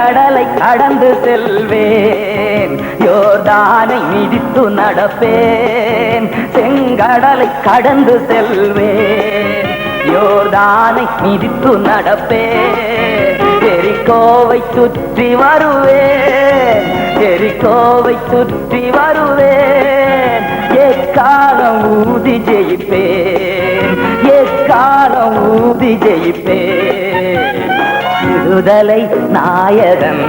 செங்கடலை கடந்து செல்வேன், யோர்தானை மிதித்து நடப்பேன். செங்கடலை கடந்து செல்வேன், யோர்தானை மிதித்து நடப்பேன். எரிகோவை சுற்றி வருவேன், எரிகோவை சுற்றி வருவேன். எக்காலம் ஊதி ஜெயிப்பேன், எக்காலம் ஊதி ஜெயிப்பேன். விடுதலை நாயகன்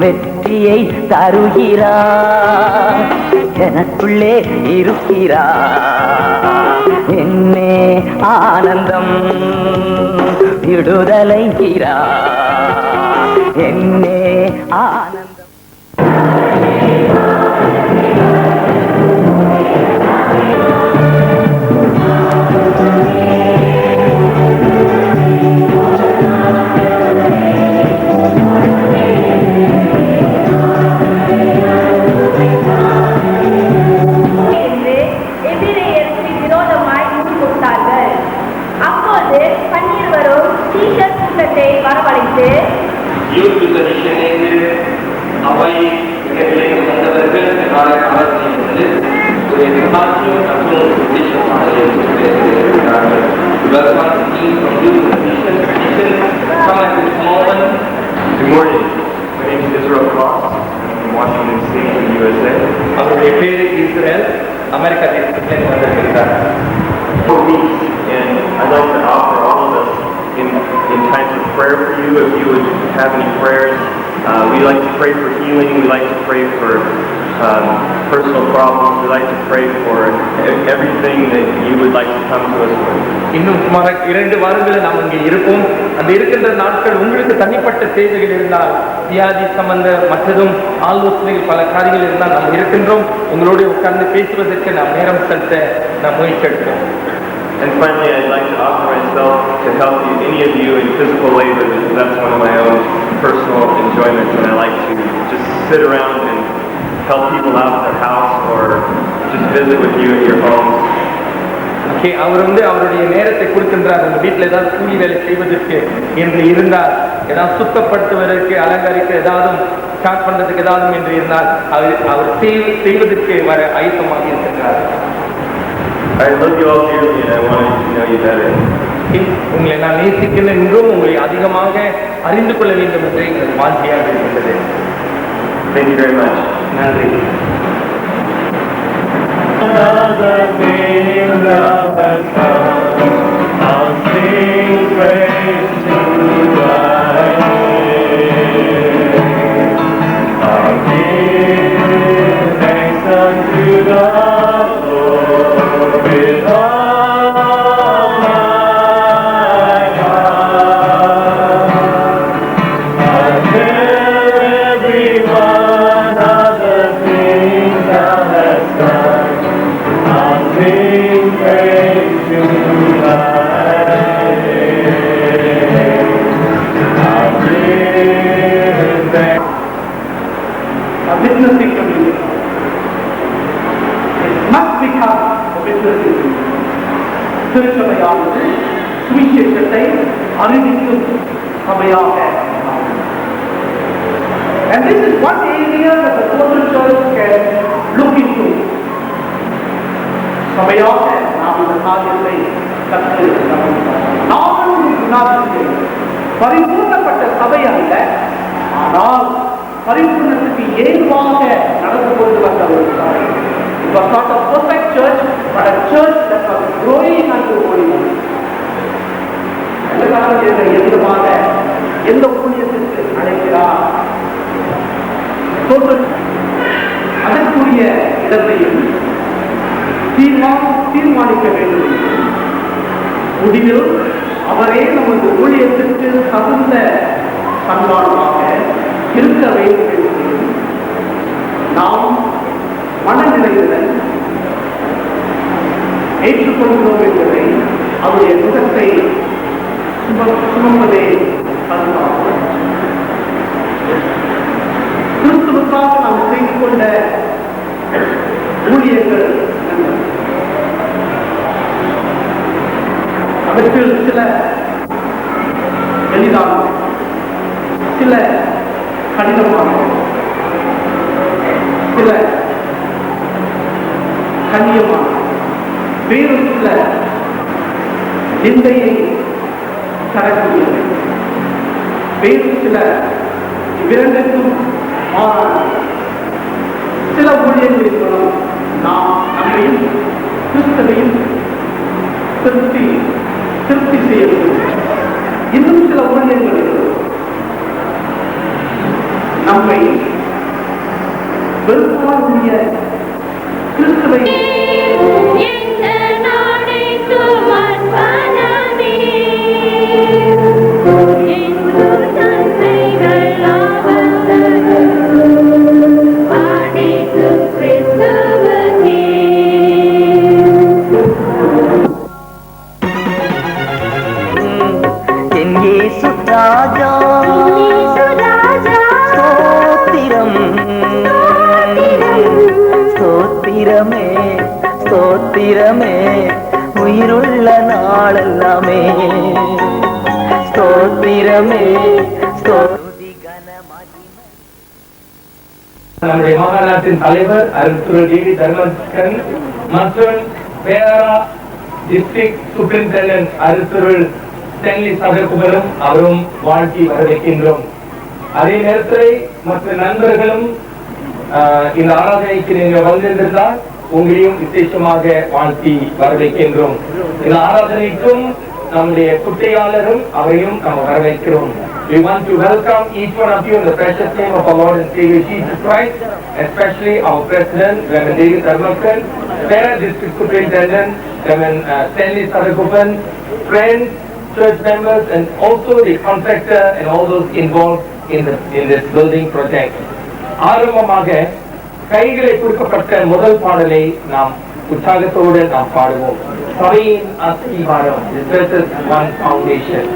வெற்றியை தருகிறார், எனக்குள்ளே இருக்கிறார். என்னே ஆனந்தம் விடுதலை என்னே ஆனந்தம். Good morning. My name is Israel Cross. I'm from Washington State in the USA. அவருடைய பேரு இஸ்ரேல், அமெரிக்கா தேசத்திலிருந்து வந்திருக்கிறார். For weeks, and I'd like to offer all of us in times of prayer for you. If you would have any prayers, we like to pray for healing. We like to pray for personal problems. We like to pray for everything that you would like to come to us with. இன்னும் சுமார் 2 வாரங்கள் நாம் இங்கே இருப்போம். அந்த இருக்கின்ற நாட்கள் உங்களுக்கு தனிப்பட்ட தேவைகள் இருந்தால், வியாதி சம்பந்த மற்றதும் ஆலோசனைகள் பல காரியங்கள் இருந்தால் நாம் இருக்கின்றோம். உங்களோடு உட்கார்ந்து பேசுவதற்கு நாம் நேரம் செலுத்த நாம் முயற்சி எடுக்கிறோம். And finally, I'd like to offer myself to help any of you in physical labor, because that's one of my own personal enjoyments, and I like to just sit around and help people out at their house or just visit with you at your home. அவர் அவருடைய நேரத்தை கொடுக்கின்றார். உங்க வீட்டில் ஏதாவது கூலி வேலை செய்வதற்கு என்று இருந்தால், ஏதாவது சுத்தப்படுத்துவதற்கு, அலங்கரிக்க ஏதாவது ஸ்டார்ட் பண்றதுக்கு ஏதாவது என்று இருந்தால் அவர் செய்வதற்கு வர ஆயத்தமாக இருக்கின்றார். I love you all dearly and I want to know you better. உங்களை நான் நேசிக்கிறேன் என்றும் உங்களை அதிகமாக அறிந்து கொள்ள வேண்டும் என்று எங்களுக்கு வாஞ்சியாக இருக்கின்றது. Thank you very much. நன்றி. Another kingdom has come, I'll sing praise to thy name. I'll give thanks unto the Lord with all my heart. I'll tell everyone of the things thou hast done. I'll sing praise to thy name. I'll give thanks. A witnessing community. It must become a witnessing community. திருச்சபையானது சுவிசேஷத்தை அறிவிக்கும் சபையாக. And this is one area that the total church can look into. சபையாக நாம் இந்த காரியத்தை கற்று நாமும் பரிபூர்ணப்பட்ட சபை அல்ல, ஆனால் பரிபூர்ணத்துக்கு ஏதுவாக நடந்து கொண்டு வந்த ஒரு சபை. It was not a perfect church, but a church that was growing unto holiness. எந்தமாக எந்த ஊழியத்திற்கு அழைக்கிறார், அதற்குரிய இடத்தையும் தீர்மானிக்க வேண்டும். முடிவில் அவரே நமது ஊழியத்திற்கு தகுந்த சன்மானமாக இருக்க வேண்டும் என்று நாம் மனநிலையுடன் ஏற்றுக்கொள்கிறோம் என்பதை அவருடைய முகத்தை சுமப்பதே அதுதான். கிறிஸ்துவுக்காக நாம் செய்து கொண்ட ஊழியர்கள் அவற்றில் சில எளிதான, சில சில கடினமான, சில கண்ணியமான, வேறு சில நிந்தையை தரக்கூடியது, வேறு சில இவ்விரண்டுக்கும் சில ஊழியர்களின் மூலம் நாம் நம்மையும் கிறிஸ்தவையும் திருப்தி செய்யணும். இன்னும் சில ஊழியர்கள் நம்மை வெறுப்பாக கிறிஸ்துவை ராஜா ஸ்தோத்திரம் ஸ்தோத்திரமே ஸ்தோத்திரமே உயிருள்ள நாளெல்லாமே ஸ்தோத்திரமே நம்முடைய மாகாணத்தின் தலைவர் அருள் டிடி தர்மன் மற்றும் பேரா டிஸ்ட்ரிக்ட் சூப்பரிண்டெண்டன்ட் அருள் ஸ்டென்லி சகோதரரும் அவரும் வாழ்த்தி வரவேற்கின்றோம். அதே நேரத்தில் மற்ற நண்பர்களும் இந்த ஆராதனைக்கு நீங்கள் வந்திருந்தால் உங்களையும் விசேஷமாக வாழ்த்தி வரவேற்கின்றோம். இந்த ஆராதனைக்கும் நம்முடைய குட்டையாளரும் அவரையும் நாம் வரவேற்கிறோம். We want to welcome each one of you in the precious name of our Lord and Savior Jesus Christ, especially our President, Reverend David Dharmakan, Parent District Superintendent, Reverend Stanley Sadagopan, friends, church members, and also the contractor and all those involved in this building project. ஆரம்பமாக கைகளை கொடுக்கப்பட்ட முதல் பாடலை நாம் உற்சாகத்தோடு நாம் பாடுவோம். சபையின் அஸ்திவாரம், the church's one foundation.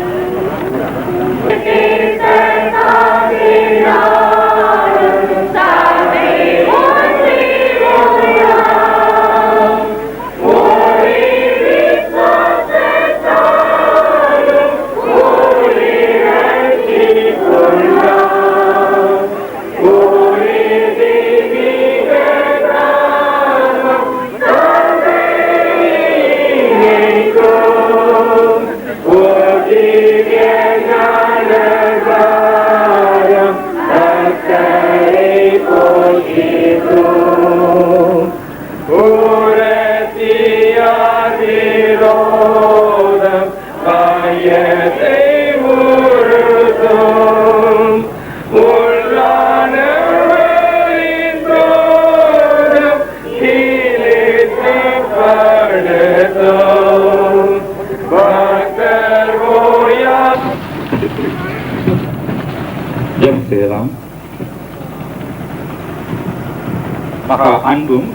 மகா அன்பும்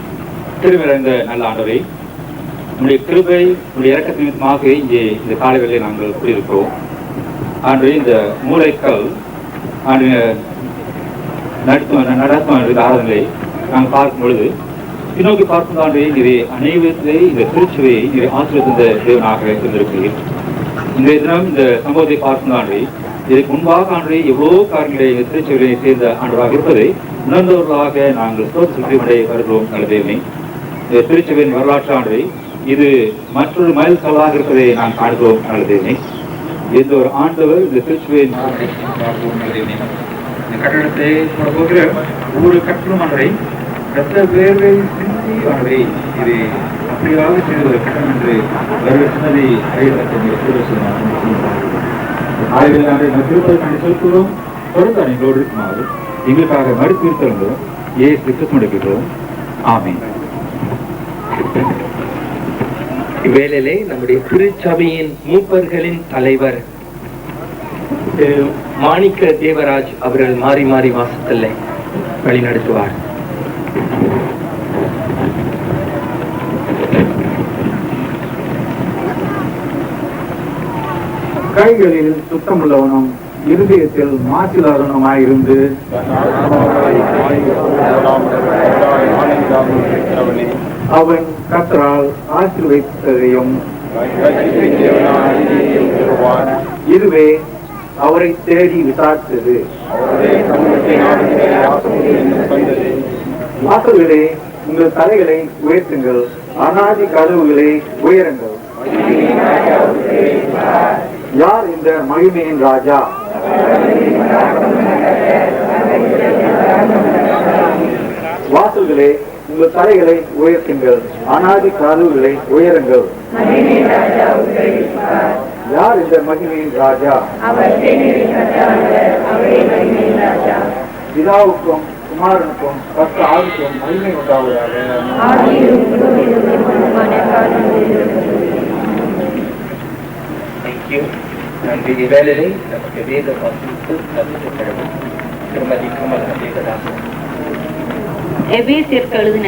திருவிழந்த நல்ல ஆண்டவரே, உங்களுடைய கிருபை உங்களுடைய இறக்கத்தின் நிமித்தமாக இங்கே இந்த காலை வேளையை நாங்கள் கூறியிருக்கிறோம். ஆண்டு இந்த மூளைக்கல் ஆண்டு நடத்தும் ஆராதனை நாங்கள் பார்க்கும் பொழுது பின்னோக்கி பார்க்கும் ஆண்டு இது அனைவரத்தை இந்த திருச்சுவையை இது ஆசிரியந்த தேவனாக இருந்திருக்கிறேன். இன்றைய தினம் இந்த சம்பவத்தை பார்க்கும் ஆண்டு இதற்கு முன்பாக ஆண்டு எவ்வளோ காரியங்களை இந்த திருச்சுவையை சேர்ந்த ஆண்டவராக இருப்பதை உணர்ந்தவர்களாக நாங்கள் சுற்றி வருகிறோம். நல்ல தேவனே, இந்த திருச்சபையின் வரலாற்று ஆண்டு இது மற்றொரு மைல் கல்லாக இருப்பதை நான் காண்கிறோம். நல்ல தேவனே, எந்த ஒரு ஆண்டவர் இந்த திருச்சபையின் இந்த கட்டடத்தை போகிற ஒவ்வொரு கட்டணம் ஆண்டரை ரத்த வேர்வை சிந்தி ஆண்டரை இது அப்படியாக செய்த ஒரு கட்டணம் என்று வருவதை செலுத்துகிறோம். தொடர்ந்து எங்களோடு இருக்குமாறு எங்களுக்காக மறுத்திருக்கிறோம். ஏசு கிறிஸ்துவிடம் ஆமென். இவ்வேளையிலே நம்முடைய திருச்சபையின் மூப்பர்களின் தலைவர் மாணிக்க தேவராஜ் அவர்கள் மாறி மாறி வாசத்தில் வழிநடத்துவார். கைகளில் சுத்தமுள்ளவனும் இருதயத்தில் மாசிலாதனமாயிருந்து அவன் கர்த்தரால் ஆசீர்வதித்ததையும் இதுவே அவரை தேடி விசாரித்தது. வாசல்களே, உங்கள் தலைகளை உயர்த்துங்கள், அநாதி கதவுகளை உயருங்கள். யார் இந்த மகிமையின் ராஜா? வாசல்களே, உங்கள் தலைகளை உயர்த்துங்கள், அநாதி கதவுகளை உயருங்கள். யார் இந்த மகிமையின் ராஜா? பிதாவுக்கும் குமாரனுக்கும் பத்து ஆளுக்கும் மகிமை உண்டாவதாக. நன்றி. வேலையை நமக்கு வேத வாசித்து கற்றுத்தரும் திருமதி கமல் தேவதாசன். எபேசியருக்கு எழுதின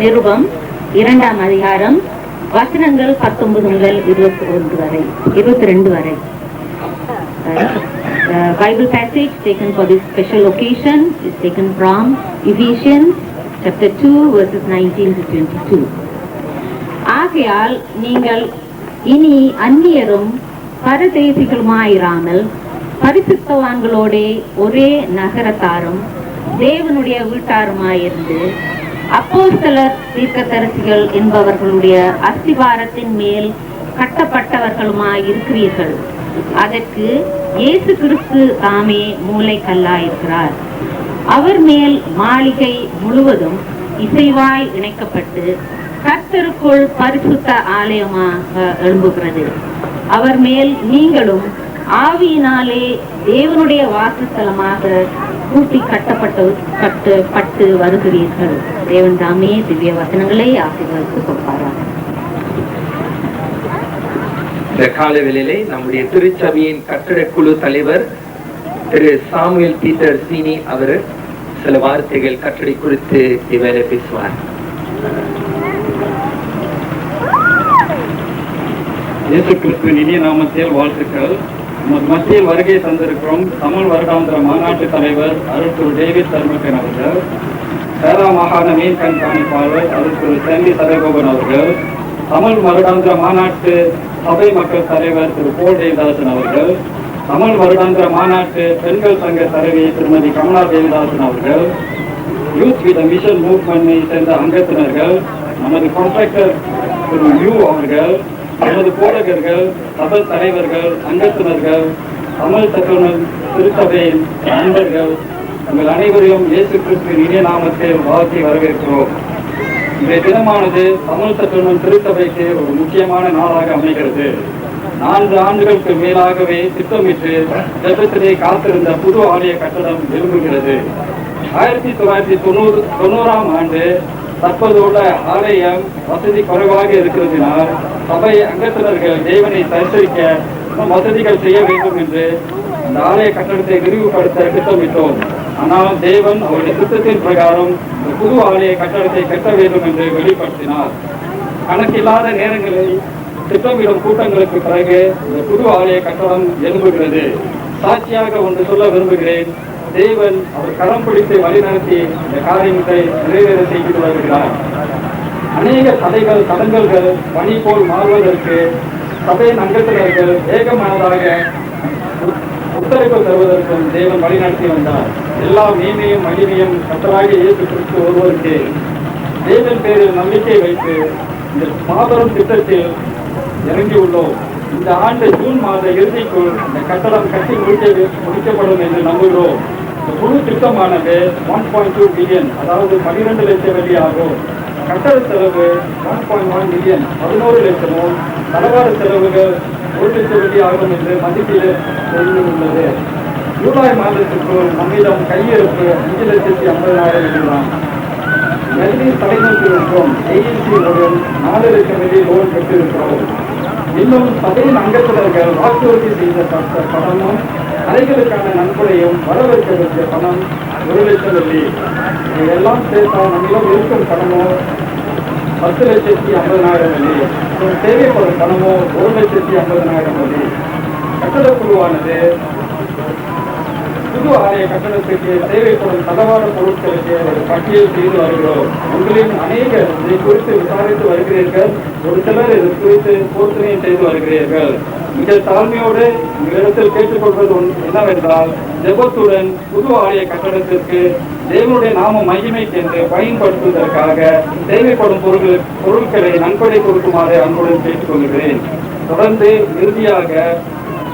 நிருபம் 2ஆம் அதிகாரம் வசனங்கள் 19 முதல் 22 வரை. Bible passage taken for this special occasion is taken from Ephesians chapter 2 verses 19 to 22. ஆகையால் நீங்கள் இனி அந்நியரும் பரதேசிகளுமாயிராமல் பரிசுத்தவான்களோடே ஒரே நகரத்தாரும் தேவனுடைய வீட்டாருமாயிருந்து அப்போஸ்தலர் தீர்க்கதரிசிகள் என்பவர்களுடைய அஸ்திவாரத்தின் மேல் கட்டப்பட்டவர்களுமாயிருக்கிறீர்கள். அதற்கு இயேசு கிறிஸ்து தாமே மூலைக்கல்லாயிருக்கிறார். அவர் மேல் மாளிகை முழுவதும் இசைவாய் இணைக்கப்பட்டு கர்த்தருக்குள் பரிசுத்த ஆலயமாக எழும்புகிறது. அவர் மேல் நீங்களும் ஆவியினாலே தேவனுடைய வாசஸ்தலமாக கூட்டி கட்டப்பட்டு வருகிறீர்கள். தேவன் தாமே திவ்ய வசனங்களை ஆசீர்வதித்து கொடுப்பாராக. இந்த காலவேளையிலே நம்முடைய திருச்சபையின் கட்டடக்குழு தலைவர் திரு சாமுவேல் பீட்டர் சீனி அவர் சில வார்த்தைகள் கட்டளை குறித்து இவ்வேளை பேசுவார். இயேசு கிறிஸ்துவின் இனிய நாமத்தில் வாழ்த்துக்கள். மத்தியில் வருகை தந்திருக்கிறோம் தமிழ் வருடாந்திர மாநாட்டு தலைவர் அருள் டேவிட் தர்மகன் அவர்கள், கேரளா மாகாண மீன் கண்காணிப்பாளர் அருள் செல்வி சதகோபன் அவர்கள், தமிழ் வருடாந்திர மாநாட்டு சபை மக்கள் தலைவர் திரு போல் தேவதாசன் அவர்கள், தமிழ் வருடாந்திர மாநாட்டு பெண்கள் சங்க தலைவி திருமதி கமலா தேவதாசன் அவர்கள், யூத் வித் மிஷன் மூவ்மெண்டை சேர்ந்த அங்கத்தினர்கள், நமது கான்ட்ராக்டர் திரு யூ அவர்கள், நமது போதகர்கள், சபை தலைவர்கள், அங்கத்தினர்கள், தமிழ் சட்டமன்ற திருச்சபையின் நண்பர்கள், உங்கள் அனைவரையும் இயேசு கிறிஸ்துவின் இனிய நாமத்தில் வாழ்த்தி வரவேற்கிறோம். இன்றைய தினமானது தமிழ் சட்டமன்ற திருச்சபைக்கு ஒரு முக்கியமான நாளாக அமைகிறது. 4 ஆண்டுகளுக்கு மேலாகவே திட்டமிட்டு ஜெபத்திலே காத்திருந்த புது ஆலய கட்டடம் எழும்புகிறது. 1990ஆம் ஆண்டு தற்போதுள்ள ஆலயம் வசதி குறைவாக இருக்கிறதுனால் சபை அங்கத்தினர்கள் தேவனை தரிசிக்க வசதிகள் செய்ய வேண்டும் என்று அந்த ஆலய கட்டடத்தை விரிவுபடுத்த திட்டமிட்டோம். ஆனால் தேவன் அவருடைய திட்டத்தின் பிரகாரம் இந்த புது ஆலய கட்டடத்தை கட்ட வேண்டும் என்று வெளிப்படுத்தினார். கணக்கில்லாத நேரங்களில் திட்டமிடும் கூட்டங்களுக்கு பிறகு இந்த புது ஆலய கட்டடம் எழும்புகிறது. சாட்சியாக ஒன்று சொல்ல விரும்புகிறேன். தேவன் அவர் கரம் பிடித்து வழிநடத்தி இந்த காரியத்தை நிறைவேற செய்து வருகிறார். அநேக தடைகள் தடங்கல்கள் பணி போல் மாறுவதற்கு சபையின் அங்கத்தினர்கள் ஏகமானதாக ஒத்துழைப்பு தருவதற்கும் தேவன் வழிநடத்தி வந்தார். எல்லா மேன்மையும் மகிமையும் கர்த்தராகிய இயேசு கிறிஸ்து ஒருவருக்கு. தேவன் பேரில் நம்பிக்கை வைத்து இந்த மாபெரும் திட்டத்தில் இறங்கியுள்ளோம். இந்த ஆண்டு ஜூன் மாத இறுதிக்குள் இந்த கட்டடம் கட்டி முடிக்கப்படும் என்று நம்புகிறோம். இந்த முழு திட்டமானது 1.2 பில்லியன், அதாவது 12 லட்சம் வெள்ளி ஆகும். கட்டட செலவு 1.1 மில்லியன், 11 லட்சமும், தளவாட செலவுகள் 1 லட்சம் வெள்ளி ஆகும் என்று மதிப்பீடு செய்துள்ளது. ஜூலை மாதத்திற்குள் நம்மிடம் கையிருப்பு 5,50,000 இருக்கலாம். நெல்லில் தலைநோக்கி இருக்கிறோம். ஏஎன்சி மூலம் 4 லட்சம் வெள்ளி லோன் பெற்றிருக்கிறோம். இன்னும் சபையின் அங்கத்தினர்கள் வாக்குறுதி செய்த பணமும் அறைகளுக்கான நன்கொடையும் வரவேற்கப்பட்ட பணம் 1 லட்சம் வெள்ளி. இதையெல்லாம் சேர்த்தால் நம்மிடம் இருக்கும் பணமோ 10,50,000 வெள்ளி. தேவைப்படும் பணமோ 1,50,000 வெள்ளி. கட்டடக்குழுவானது புது ஆலய கட்டணத்துக்கு தேவைப்படும் தளவாட பொருட்களுக்கு ஒரு பட்டியல் செய்து வருகிறோம். உங்களின் அநேகர் இதை குறித்து விசாரித்து வருகிறீர்கள். ஒரு சிலர் இது குறித்து போர்த்தனை செய்து வருகிறீர்கள். மிக தாழ்மையோடு உங்களிடத்தில் கேட்டுக்கொள்வது என்னவென்றால், ஜெபத்துடன் புது ஆலய கட்டடத்திற்கு தேவனுடைய நாம மகிமைக்கு என்று பயன்படுத்துவதற்காக தேவைப்படும் பொருட்களை நன்கொடை கொடுக்குமாறு அன்புடன் கேட்டுக்கொள்கிறேன். தொடர்ந்து இறுதியாக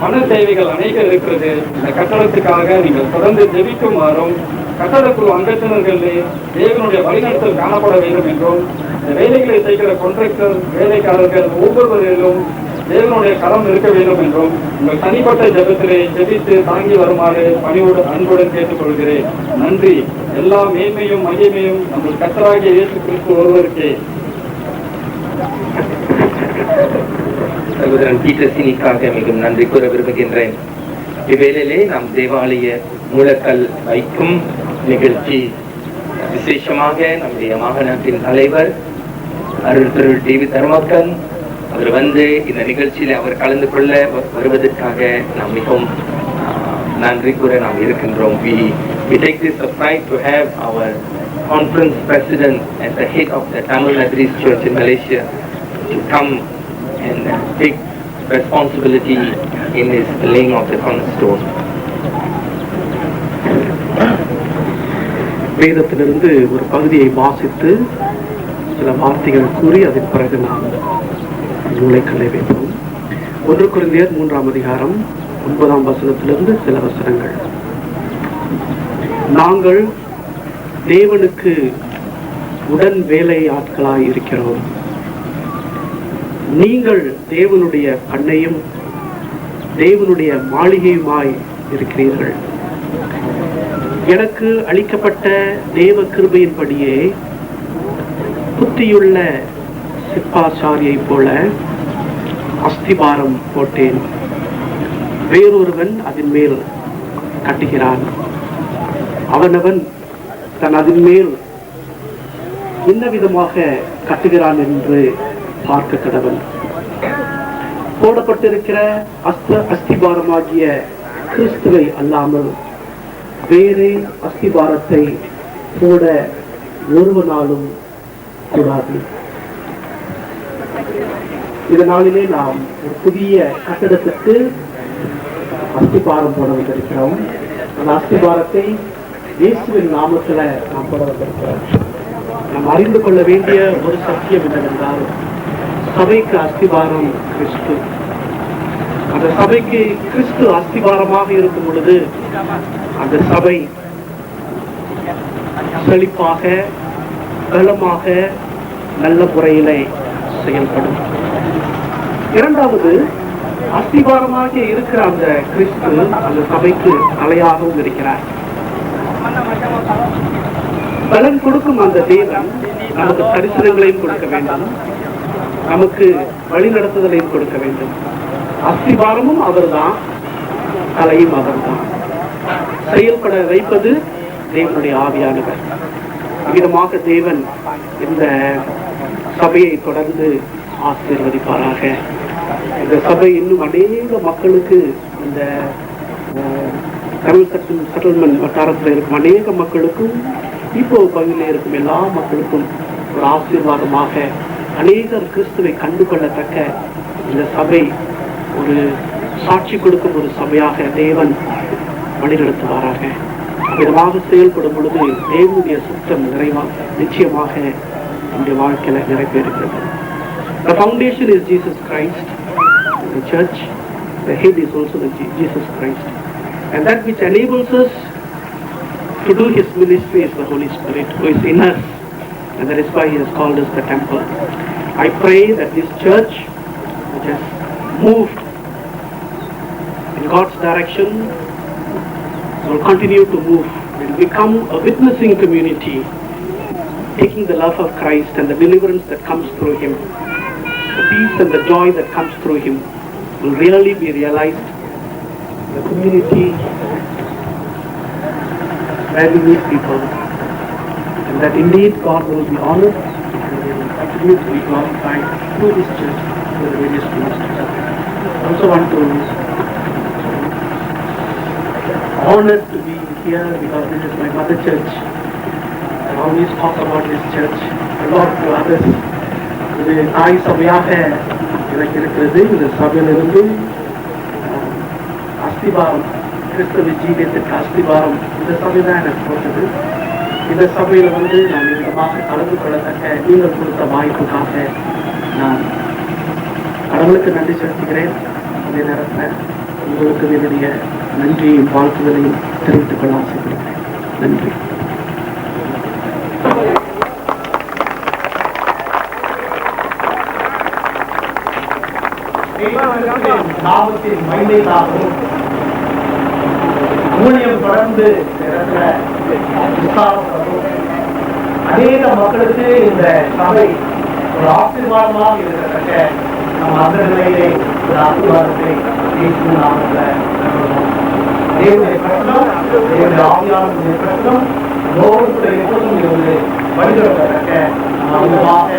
பண தேவைகள் அநேக இருக்கிறது. இந்த கட்டடத்துக்காக நீங்கள் தொடர்ந்து ஜெபிக்குமாறும், கட்டடக்குழு அங்கத்தினர்களே தேவனுடைய வழிநடத்தல் காணப்பட வேண்டும் என்றும், இந்த வேலைகளை செய்கிற கான்ட்ராக்டர் வேலைக்காரர்கள் ஒவ்வொருவரிலும் தேவனுடைய கரம் இருக்க வேண்டும் என்றும் உங்கள் தனிப்பட்ட ஜெபத்திலே ஜெபித்து தாங்கி வருமாறு பணியோடு அன்புடன் கேட்டுக்கொள்கிறேன். நன்றி. எல்லா மேன்மையும் மகிமையும் நம்ம கர்த்தராகிய இயேசு கிறிஸ்து ஒருவருக்கே. சகோதரன் பீட்டர் சினிக்காக மிகவும் நன்றி கூற விரும்புகின்றேன். இவ்வேளையிலே நாம் தேவாலய மூலக்கல் வைக்கும் நிகழ்ச்சி விசேஷமாக நம்முடைய மாகாணத்தின் தலைவர் அருள் திரு டிவி தர்மக்கன் அவர் வந்து இந்த நிகழ்ச்சியில அவர் கலந்து கொள்ள வருவதற்காக நாம் மிகவும் நன்றி கூற நாம் இருக்கின்றோம். We take this pride to have our conference president at the head of the Tamil Methodist Church in Malaysia to come and take responsibility in this laying of the cornerstone. வேதத்திலிருந்து ஒரு பகுதியை வாசித்து சில வார்த்தைகள் கூறி அதன் பிறகு நாம் மூளைக்கல்லை வைப்போம். 1 கொரிந்தியர் 3ஆம் அதிகாரம் 9ஆம் வசனத்திலிருந்து சில வசனங்கள். நாங்கள் தேவனுக்கு உடன் வேலை ஆட்களாய் இருக்கிறோம். நீங்கள் தேவனுடைய பண்ணையும் தேவனுடைய மாளிகையுமாய் இருக்கிறீர்கள். எனக்கு அளிக்கப்பட்ட தேவ கிருபையின்படியே புத்தியுள்ள சிப்பாச்சாரியை போல அஸ்திபாரம் போட்டேன். வேறொருவன் அதன் மேல் கட்டுகிறான். அவனவன் தன் அதன் மேல் என்ன விதமாக கட்டுகிறான் என்று பார்க்க கடவன். போடப்பட்டிருக்கிற அஸ்திபாரமாகிய கிறிஸ்துவை அல்லாமல் வேறே அஸ்திபாரத்தை போட ஒருவனாலும் கூடாது. இதனாலே நாம் ஒரு புதிய கட்டடத்துக்கு அஸ்திபாரம் போட வந்திருக்கிறோம். அந்த அஸ்திபாரத்தை இயேசுவின் நாமத்துல நாம் போட வந்திருக்கிறோம். நாம் அறிந்து கொள்ள வேண்டிய ஒரு சத்தியம் என்னவென்றால், சபைக்கு அஸ்திபாரம் கிறிஸ்து. அந்த சபைக்கு கிறிஸ்து அஸ்திபாரமாக இருக்கும் பொழுது அந்த சபை செழிப்பாக பலமாக நல்ல முறையிலே செயல்படும். இரண்டாவது, அஸ்திபாரமாக இருக்கிற அந்த கிறிஸ்து அந்த சபைக்கு தலையாகவும் இருக்கிறார். பலன் கொடுக்கும் அந்த தேவன் நமக்கு தரிசனங்களையும் கொடுக்க வேண்டும், நமக்கு வழிநடத்துதலையும் கொடுக்க வேண்டும். அஸ்திபாரமும் அவர்தான், தலையும் அவர்தான். செயல்பட வைப்பது தேவனுடைய ஆவியானவர். விதமாக தேவன் இந்த சபையை தொடர்ந்து ஆசீர்வதிப்பாராக. இந்த சபை இன்னும் அநேக மக்களுக்கு, இந்த தமிழ் செட்டில்மெண்ட் வட்டாரத்தில் இருக்கும் அநேக மக்களுக்கும், இப்போ பகுதியில் இருக்கும் எல்லா மக்களுக்கும் ஒரு ஆசீர்வாதமாக, அநேகர் கிறிஸ்துவை கண்டு கொள்ளத்தக்க இந்த சபை ஒரு சாட்சி கொடுக்கும் ஒரு சபையாக தேவன் வழிநடத்துவாராக. விதமாக செயல்படும் பொழுது தேவனுடைய சுத்தம் நிச்சயமாக நம்முடைய வாழ்க்கையில நிறைவேறுகிறது. The foundation is Jesus Christ. The church, the head is also Jesus Christ. And that which enables us to do His ministry is the Holy Spirit who is in us. And that is why He has called us the temple. I pray that this church, which has moved in God's direction, will continue to move. It will become a witnessing community, taking the love of Christ and the deliverance that comes through Him. The peace and the joy that comes through Him will really be realized. The community where we meet people, and that indeed God will be honored and will continue to be glorified through this church, through the various ministries. I also want to honored to be here because this is my mother church. I always talk about this church a lot to others. இது தாய் சபையாக எனக்கு இருக்கிறது. இந்த சபையிலிருந்து அஸ்திபாரம், கிறிஸ்தவ ஜீவியத்திற்கு அஸ்திபாரம் இந்த சபை தான் எனக்கு போட்டது. இந்த சபையில நான் விதமாக கலந்து கொள்ளத்தக்க நீங்கள் கொடுத்த வாய்ப்புக்காக நான் கடவுளுக்கு நன்றி செலுத்துகிறேன். அதே நேரத்தில் உங்களுக்கு என்னுடைய நன்றியையும் வாழ்த்துதலையும் தெரிவித்துக் கொள்ள ஆசைப்படுகிறேன். நன்றி. நாமத்தின் மகிமைக்காகவும் ஊழியம் தொடர்ந்து அநேக மக்களுக்கு இந்த சபை ஒரு ஆசீர்வாதமாக இருக்கத்தக்க நம் அந்த நிலையிலே ஒரு ஆசீர்வாதத்தை தேவனுடைய பிரச்சனம், தேவனுடைய ஆவியாளர்களுடைய பிரச்சனம் ஒவ்வொருடைய எப்போதும் இருந்து வழிபடத்தக்க விதமாக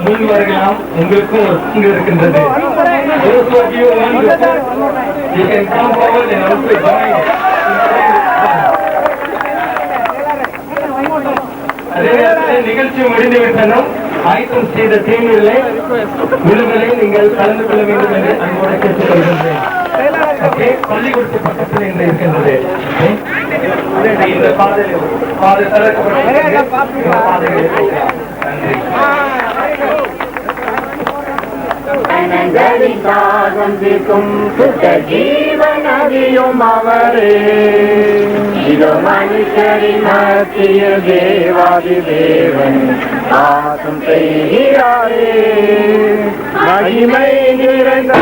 முன் வரலாம். உங்களுக்கும் ஒரு பங்கு இருக்கின்றது. நிகழ்ச்சி முடிந்துவிட்டனும் ஆயத்தம் செய்த தேநீர்களை விழுகளை நீங்கள் கலந்து கொள்ள வேண்டும் என்று அன்போடு கேட்டுக் கொள்கின்றேன். பள்ளிக்கூடத்து பக்கத்தில் இன்று இருக்கின்றது. இந்த பாதை ஜீவனதியும் அவரே இது மனுஷரின் மத்திய தேவாதி தேவன் ஆசம் செய்கிறாரே மகிமை நிறைந்த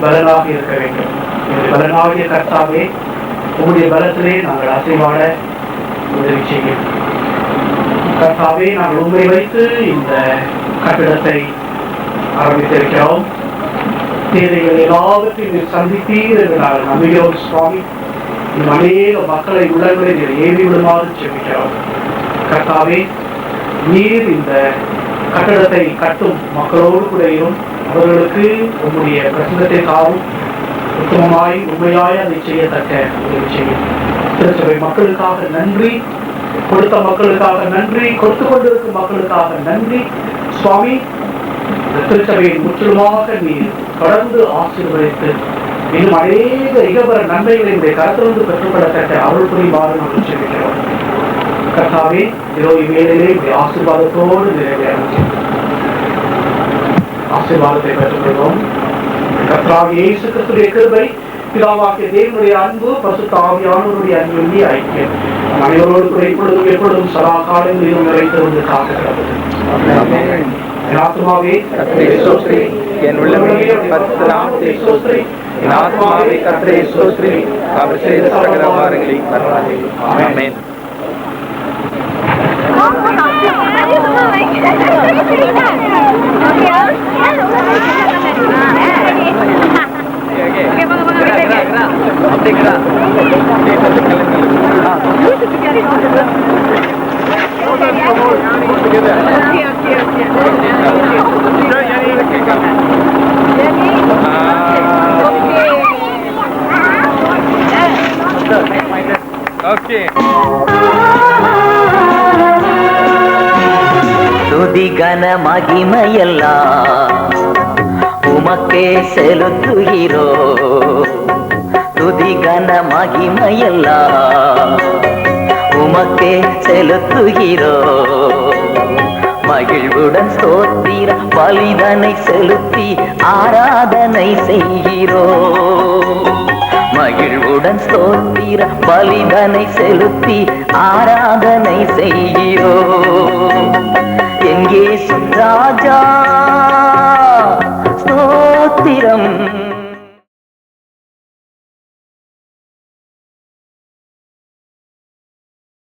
பலனாக இருக்க வேண்டும். பலனாகிய கர்த்தாவே, உங்களுடைய பலத்திலே நாங்கள் அசைவாட உதவி செய்யும். கர்த்தாவே, நாங்கள் உங்களை வைத்து இந்த கட்டிடத்தை ஆரம்பித்திருக்கிறோம். தேவைகள் எல்லாவற்றையும் சந்தித்தீர் என்று நாங்கள் நம்புகிறோம். சுவாமி, இந்த அநேக மக்களை உள்ளங்களை நீர் ஏவி விடுமாறு செபிக்கிறோம். கர்த்தாவே, நீர் இந்த கட்டடத்தை கட்டும் மக்களோடு கூடையும் அவர்களுக்கு உங்களுடைய பிரசனத்தை காவும் உத்தமமாய் உண்மையாய் அதை செய்யத்தக்க உதவி செய்யும். திருச்சபை மக்களுக்காக நன்றி, கொடுத்த மக்களுக்காக நன்றி, கொடுத்து கொண்டிருக்கும் மக்களுக்காக நன்றி. சுவாமி, திருச்சபையை முற்றிலுமாக நீர் தொடர்ந்து ஆசீர்வதித்து இன்னும் அநேக இகபர நன்மைகளை இந்த கருத்திலிருந்து பெற்றுக்கொள்ளத்தக்க அருள் புரிவாறு நாங்கள் செய்கிறோம். கர்த்தாவே, இதோ இவ்வேளையிலே ஆசீர்வாதத்தோடு நிறைவேறும் ஆசீர்வாதத்தை பெற்றுக்கொள்வோம். கர்த்தாவே, இயேசு கிறிஸ்துவின் கிருபை, பிதாவாகிய தேவனுடைய அன்பு பரிசுத்த ஆவியானவருடைய அன்புடைய ஐக்கியம் நம் அனைவரோடு கூட இப்பொழுதும் எப்பொழுதும் சதா காலங்களிலும் நிறைந்திருந்து காக்கிறது. என் ஆத்மாவே கர்த்தரை ஸ்தோத்திரி, என் உள்ளமே பரிசுத்த நாமத்தை ஸ்தோத்திரி. என் ஆத்மாவே கர்த்தரை ஸ்தோத்திரி, அவர் செய்த சகல உபகாரங்களை மறவாதே. ஆமென். துதி கன மகிமையெல்லாம் உமக்கே செலுத்துகிறோ, துதி கன மகிமையெல்லாம் உமக்கே செலுத்துகிறோ. மகிழ்வுடன் ஸ்தோத்திர பலிதனை செலுத்தி ஆராதனை செய்கிறோ. மகிழ்வுடன் ஸ்தோத்திர பலிதனை செலுத்தி ஆராதனை செய்கிறோ. எங்கே சுராஜா